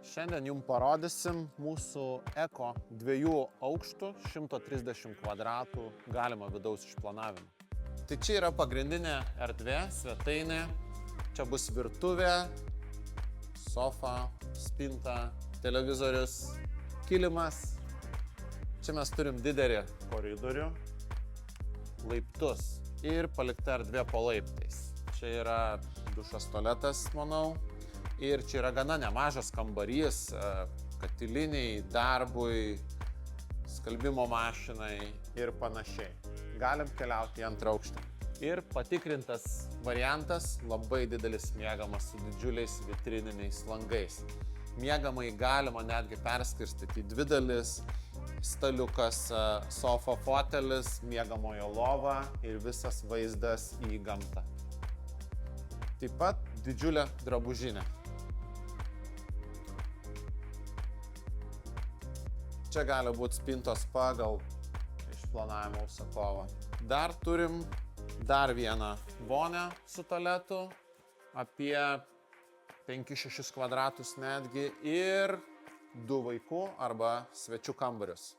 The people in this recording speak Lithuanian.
Šiandien jums parodysim mūsų eko 2 aukštų 130 kvadratų galima vidaus išplanavimą. Tai čia yra pagrindinė erdvė, svetainė. Čia bus virtuvė, sofa, spinta, televizorius, kilimas. Čia mes turim didelį koridorių, laiptus ir palikta erdvė po laiptais. Čia yra dušas, tualetas, manau. Ir čia yra gana nemažas kambarys, katiliniai, darbui, skalbimo mašinai ir panašiai. Galim keliauti į antrą aukštą. Ir patikrintas variantas, labai didelis miegamas su didžiuliais vitrininiais langais. Miegamai galima netgi perskirstyti į 2 dalis, staliukas, sofa, fotelis, miegamojo lova ir visas vaizdas į gamtą. Taip pat didžiulė drabužinė. Čia gali būti spintos pagal išplanavimo užsakovą. Dar turim dar vieną vonią su tualetu, apie 5-6 kvadratus netgi, ir 2 vaikų arba svečių kambarius.